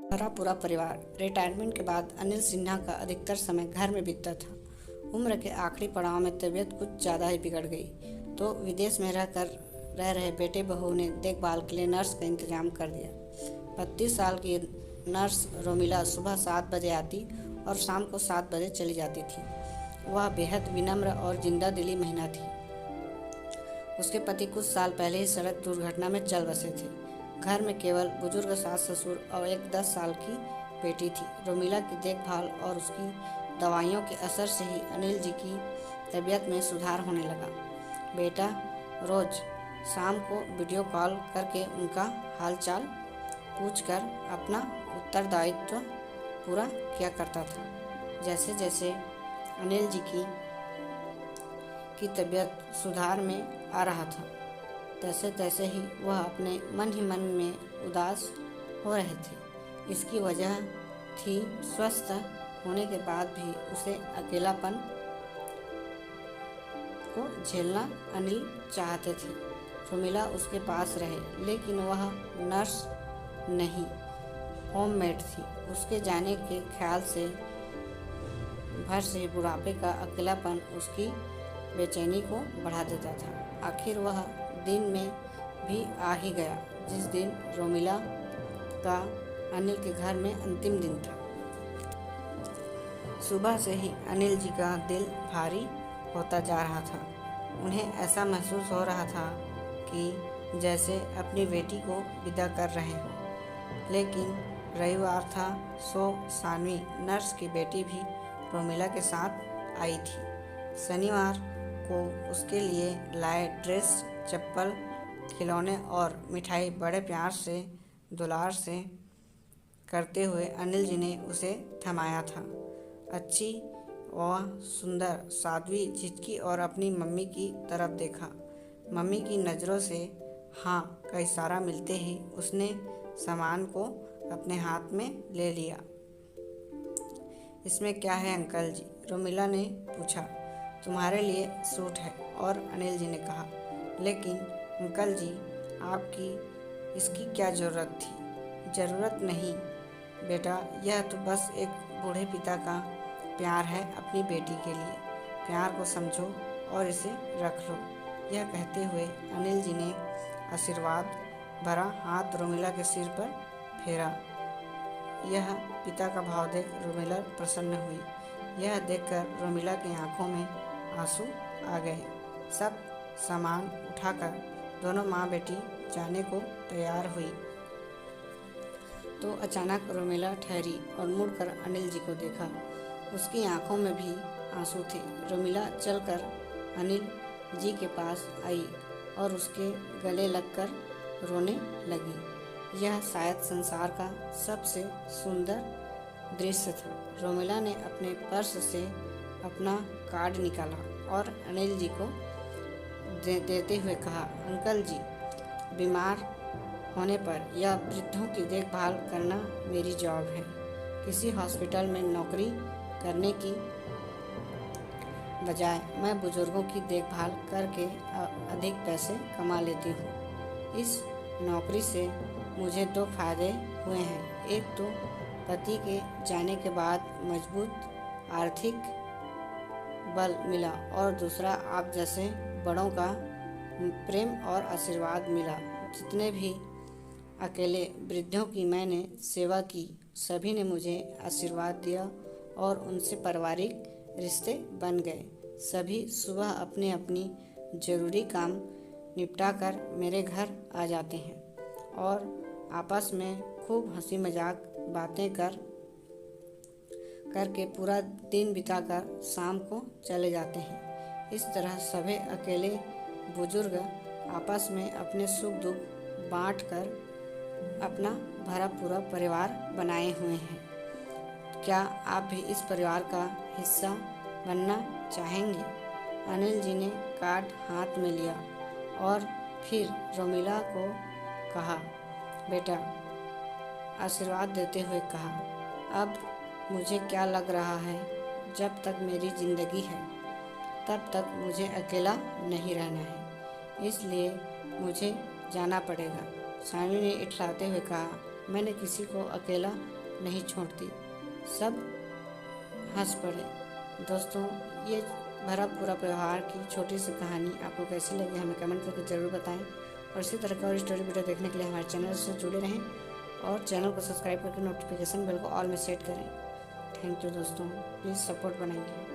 भरा पूरा परिवार। रिटायरमेंट के बाद अनिल सिन्हा का अधिकतर समय घर में बीतता था। उम्र के आखिरी पड़ाव में तबीयत कुछ ज़्यादा ही बिगड़ गई तो विदेश में रह रहे बेटे बहू ने देखभाल के लिए नर्स का इंतजाम कर दिया। 32 साल की नर्स रोमिला सुबह 7 बजे आती और शाम को 7 बजे चली जाती थी। वह बेहद विनम्र और जिंदा दिली महिला थी। उसके पति कुछ साल पहले ही सड़क दुर्घटना में चल बसे थे। घर में केवल बुजुर्ग सास ससुर और एक 10 साल की बेटी थी। रोमिला की देखभाल और उसकी दवाइयों के असर से ही अनिल जी की तबीयत में सुधार होने लगा। बेटा रोज शाम को वीडियो कॉल करके उनका हालचाल पूछकर अपना उत्तरदायित्व पूरा किया करता था। जैसे जैसे अनिल जी की तबीयत सुधार में आ रहा था, तैसे तैसे ही वह अपने मन ही मन में उदास हो रहे थे। इसकी वजह थी स्वस्थ होने के बाद भी उसे अकेलापन को झेलना अनिल चाहते थे। रोमिला उसके पास रहे, लेकिन वह नर्स नहीं, होममेड थी। उसके जाने के ख्याल से भर से बुढ़ापे का अकेलापन उसकी बेचैनी को बढ़ा देता था। आखिर वह दिन में भी आ ही गया जिस दिन रोमिला का अनिल के घर में अंतिम दिन था। सुबह से ही अनिल जी का दिल भारी होता जा रहा था। उन्हें ऐसा महसूस हो रहा था कि जैसे अपनी बेटी को विदा कर रहे हों। लेकिन रविवार था, सो सानवी नर्स की बेटी भी रोमिला के साथ आई थी। शनिवार को उसके लिए लाए ड्रेस, चप्पल, खिलौने और मिठाई बड़े प्यार से दुलार से करते हुए अनिल जी ने उसे थमाया था। अच्छी व सुंदर साध्वी झिझकी और अपनी मम्मी की तरफ देखा। मम्मी की नज़रों से हाँ का इशारा मिलते ही उसने सामान को अपने हाथ में ले लिया। इसमें क्या है अंकल जी? रोमिला ने पूछा। तुम्हारे लिए सूट है। और अनिल जी ने कहा, लेकिन अंकल जी आपकी इसकी क्या ज़रूरत थी? ज़रूरत नहीं बेटा, यह तो बस एक बूढ़े पिता का प्यार है अपनी बेटी के लिए। प्यार को समझो और इसे रख लो। यह कहते हुए अनिल जी ने आशीर्वाद भरा हाथ रोमिला के सिर पर फेरा। यह पिता का भाव देख रोमिला प्रसन्न हुई। यह देखकर रोमिला की आंखों में आंसू आ गए। सब सामान उठाकर दोनों माँ बेटी जाने को तैयार हुई तो अचानक रोमिला ठहरी और मुड़कर अनिल जी को देखा। उसकी आंखों में भी आंसू थे। रोमिला चलकर अनिल जी के पास आई और उसके गले लगकर रोने लगी। यह शायद संसार का सबसे सुंदर दृश्य था। रोमिला ने अपने पर्स से अपना कार्ड निकाला और अनिल जी को देते हुए कहा, अंकल जी, बीमार होने पर यह वृद्धों की देखभाल करना मेरी जॉब है। किसी हॉस्पिटल में नौकरी करने की बजाय मैं बुजुर्गों की देखभाल करके अधिक पैसे कमा लेती हूँ। इस नौकरी से मुझे 2 फायदे हुए हैं। एक तो पति के जाने के बाद मजबूत आर्थिक बल मिला और दूसरा आप जैसे बड़ों का प्रेम और आशीर्वाद मिला। जितने भी अकेले वृद्धों की मैंने सेवा की, सभी ने मुझे आशीर्वाद दिया और उनसे पारिवारिक रिश्ते बन गए। सभी सुबह अपने अपनी ज़रूरी काम निपटाकर मेरे घर आ जाते हैं और आपस में खूब हंसी मजाक बातें करके पूरा दिन बिताकर शाम को चले जाते हैं। इस तरह सभी अकेले बुजुर्ग आपस में अपने सुख दुख बांट कर अपना भरा पूरा परिवार बनाए हुए हैं। क्या आप भी इस परिवार का हिस्सा बनना चाहेंगे? अनिल जी ने कार्ड हाथ में लिया और फिर रोमिला को कहा, बेटा, आशीर्वाद देते हुए कहा, अब मुझे क्या लग रहा है, जब तक मेरी ज़िंदगी है तब तक मुझे अकेला नहीं रहना है, इसलिए मुझे जाना पड़ेगा। सानवी ने इठलाते हुए कहा, मैंने किसी को अकेला नहीं छोड़ती। सब हंस पड़े। दोस्तों, ये भरा पूरा व्यवहार की छोटी सी कहानी आपको कैसी लगी हमें कमेंट करके ज़रूर बताएं। और इसी तरह का और स्टोरी वीडियो देखने के लिए हमारे चैनल से जुड़े रहें और चैनल को सब्सक्राइब करके नोटिफिकेशन बेल को ऑल में सेट करें। थैंक यू दोस्तों, प्लीज़ सपोर्ट बनाइए।